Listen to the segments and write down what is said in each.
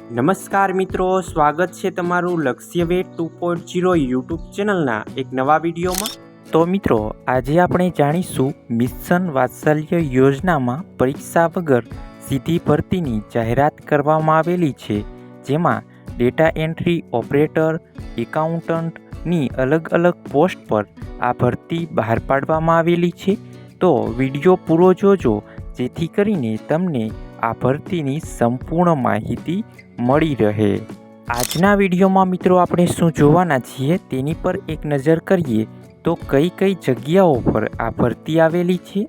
નમસ્કાર મિત્રો, સ્વાગત છે તમારું લક્ષ્ય વેટ 2.0 યુટ્યુબ ચેનલના એક નવા વિડીયોમાં। તો મિત્રો, આજે આપણે જાણીશું મિશન વાત્સલ્ય યોજનામાં પરીક્ષા વગર સીધી ભરતીની જાહેરાત કરવામાં આવેલી છે, જેમાં ડેટા એન્ટ્રી ઓપરેટર, એકાઉન્ટન્ટની અલગ અલગ પોસ્ટ પર આ ભરતી બહાર પાડવામાં આવેલી છે। તો વિડીયો પૂરો જોજો, જેથી કરીને તમને આ ભરતીની સંપૂર્ણ માહિતી મળી રહે। આજના વિડીયોમાં મિત્રો આપણે શું જોવાના છીએ તેની પર એક નજર કરીએ તો કઈ કઈ જગ્યાઓ પર આ ભરતી આવેલી છે,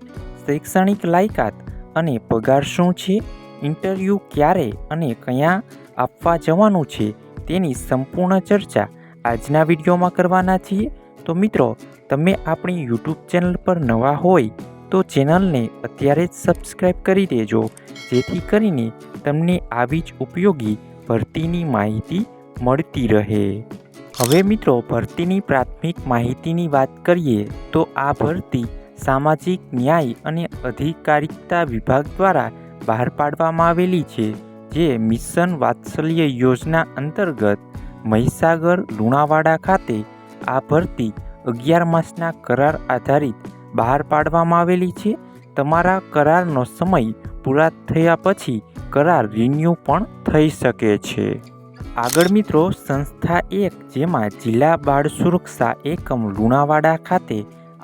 શૈક્ષણિક લાયકાત અને પગાર શું છે, ઇન્ટરવ્યૂ ક્યારે અને ક્યાં આપવા જવાનું છે તેની સંપૂર્ણ ચર્ચા આજના વિડીયોમાં કરવાના છીએ। તો મિત્રો, તમે આપણી યુટ્યુબ ચેનલ પર નવા હોય તો ચેનલને અત્યારે જ સબસ્ક્રાઈબ કરી દેજો, જેથી કરીને તમને આવી જ ઉપયોગી ભરતીની માહિતી મળતી રહે। હવે મિત્રો, ભરતીની પ્રાથમિક માહિતીની વાત કરીએ તો આ ભરતી સામાજિક ન્યાય અને અધિકારિતા વિભાગ દ્વારા બહાર પાડવામાં આવેલી છે, જે મિશન વાત્સલ્ય યોજના અંતર્ગત મહીસાગર લુણાવાડા ખાતે આ ભરતી 11 માસના કરાર આધારિત બહાર પાડવામાં આવેલી છે। તમારા કરારનો સમય પૂરા થયા પછી કરાર રિન્યૂ પણ થઈ શકે છે। આગળ મિત્રો, સંસ્થા 1 જેમાં જિલ્લા બાળ સુરક્ષા એકમ લુણાવાડા ખાતે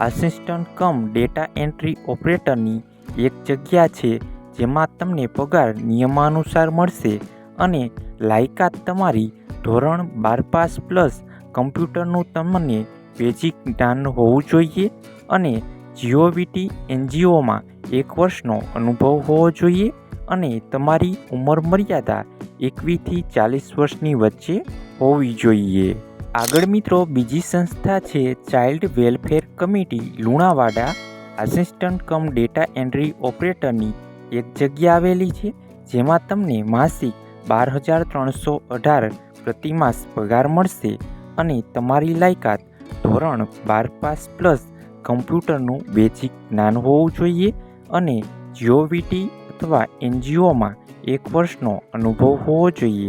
આસિસ્ટન્ટ કમ ડેટા એન્ટ્રી ઓપરેટરની એક જગ્યા છે, જેમાં તમને પગાર નિયમાનુસાર મળશે અને લાયકાત તમારી ધોરણ 12 પાસ પ્લસ કમ્પ્યુટરનું તમને બેઝિક જ્ઞાન હોવું જોઈએ અને જીઓવીટી એનજીઓમાં 1 વર્ષનો અનુભવ હોવો જોઈએ અને તમારી ઉંમર મર્યાદા 21 થી 40 વર્ષની વચ્ચે હોવી જોઈએ। આગળ મિત્રો, બીજી સંસ્થા છે child welfare committee Lunawada, assistant કમ ડેટા એન્ટ્રી ઓપરેટરની એક જગ્યા આવેલી છે, જેમાં તમને માસિક 12,318 પ્રતિમાસ પગાર મળશે અને તમારી લાયકાત ધોરણ 12 પાસ પ્લસ કમ્પ્યુટરનું બેઝિક જ્ઞાન હોવું જોઈએ અને જીઓવીટી અથવા એનજીઓમાં 1 વર્ષનો અનુભવ હોવો જોઈએ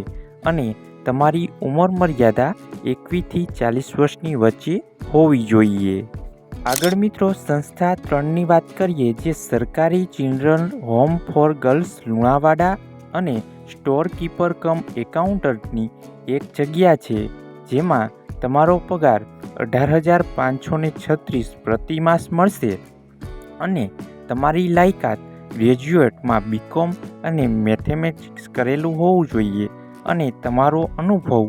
અને તમારી ઉંમર મર્યાદા 21 થી 40 વર્ષની વચ્ચે હોવી જોઈએ। આગળ મિત્રો, સંસ્થા 3ની વાત કરીએ, જે સરકારી children home for girls Lunawada અને સ્ટોર કીપર કમ એકાઉન્ટન્ટની એક જગ્યા છે, જેમાં તમારો પગાર 18,536 પ્રતિમાસ મળશે અને તમારી લાયકાત ગ્રેજ્યુએટમાં બીકોમ અને મેથેમેટિક્સ કરેલું હોવું જોઈએ અને તમારો અનુભવ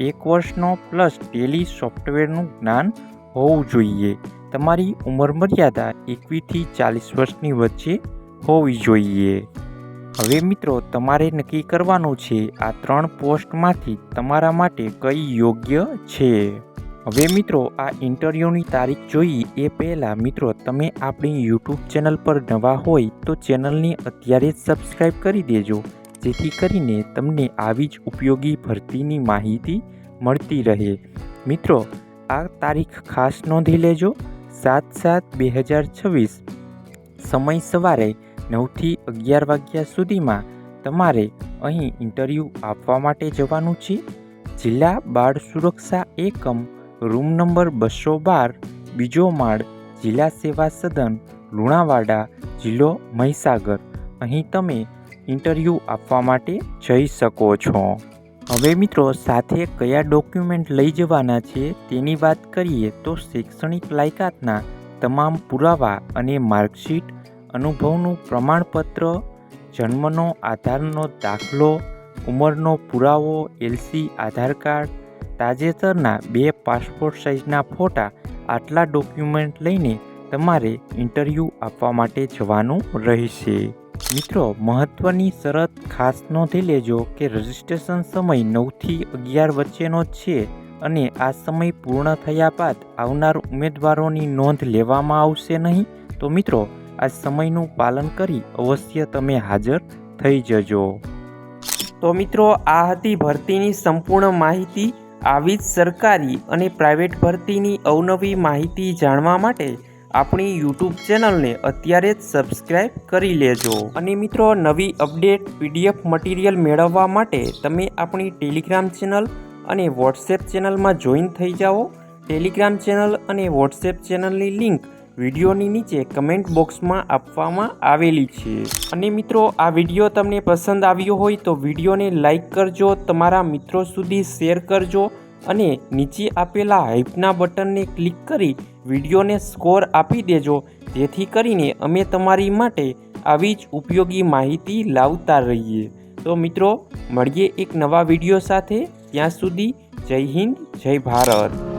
1 વર્ષનો પ્લસ ટેલી સોફ્ટવેરનું જ્ઞાન હોવું જોઈએ। તમારી ઉંમર મર્યાદા 21 થી 40 વર્ષની વચ્ચે હોવી જોઈએ। હવે મિત્રો, તમારે નક્કી કરવાનું છે આ 3 પોસ્ટમાંથી તમારા માટે કઈ યોગ્ય છે। હવે મિત્રો, આ ઇન્ટરવ્યૂની તારીખ જોઈએ એ પહેલાં મિત્રો, તમે આપણી યુટ્યુબ ચેનલ પર નવા હોય તો ચેનલને અત્યારે જ સબસ્ક્રાઈબ કરી દેજો, જેથી કરીને તમને આવી જ ઉપયોગી ભરતીની માહિતી મળતી રહે। મિત્રો, આ તારીખ ખાસ નોંધી લેજો, 7/7/2026, સમય સવારે 9 થી 11 વાગ્યા સુધીમાં તમારે અહીં ઇન્ટરવ્યૂ આપવા માટે જવાનું છે। જિલ્લા બાળ સુરક્ષા એકમ, રૂમ નંબર 212, બીજો માળ, જિલ્લા સેવા સદન લુણાવાડા, જિલ્લો મહીસાગર, અહીં તમે ઇન્ટરવ્યૂ આપવા માટે જઈ શકો છો। હવે મિત્રો, સાથે કયા ડોક્યુમેન્ટ લઈ જવાના છે તેની વાત કરીએ તો શૈક્ષણિક લાયકાતના તમામ પુરાવા અને માર્કશીટ, અનુભવનું પ્રમાણપત્ર, જન્મનો આધારનો દાખલો, ઉંમરનો પુરાવો, એલસી, આધાર કાર્ડ, તાજેતરના 2 પાસપોર્ટ સાઇઝના ફોટા, આટલા ડોક્યુમેન્ટ લઈને તમારે ઇન્ટરવ્યૂ આપવા માટે જવાનું રહેશે। મિત્રો, મહત્ત્વની શરત ખાસ નોંધી લેજો કે રજિસ્ટ્રેશન સમય 9 થી 11 વચ્ચેનો છે અને આ સમય પૂર્ણ થયા બાદ આવનાર ઉમેદવારોની નોંધ લેવામાં આવશે નહીં। તો મિત્રો, આ સમયનું પાલન કરી અવશ્ય તમે હાજર થઈ જજો। તો મિત્રો, આ હતી ભરતીની સંપૂર્ણ માહિતી। આવી જ સરકારી અને પ્રાઇવેટ ભરતીની અવનવી માહિતી જાણવા માટે આપણી યુટ્યુબ ચેનલને અત્યારે જ સબસ્ક્રાઈબ કરી લેજો। અને મિત્રો, નવી અપડેટ PDF મટીરિયલ મેળવવા માટે તમે આપણી ટેલિગ્રામ ચેનલ અને વોટ્સએપ ચેનલમાં જોઈન થઈ જાઓ। ટેલિગ્રામ ચેનલ અને વોટ્સએપ ચેનલની લિંક વિડીયોની નીચે કમેન્ટ બોક્સમાં આપવામાં આવેલી છે। અને મિત્રો, આ વિડીયો તમને પસંદ આવ્યો હોય તો વિડીયોને લાઈક કરજો, તમારા મિત્રો સુધી શેર કરજો અને નીચે આપેલા હાઈપના બટનને ક્લિક કરી વિડીયોને સ્કોર આપી દેજો, જેથી કરીને અમે તમારી માટે આવી જ ઉપયોગી માહિતી લાવતા રહીએ। તો મિત્રો, મળીએ એક નવા વિડીયો સાથે। ત્યાં સુધી જય હિન્દ, જય ભારત।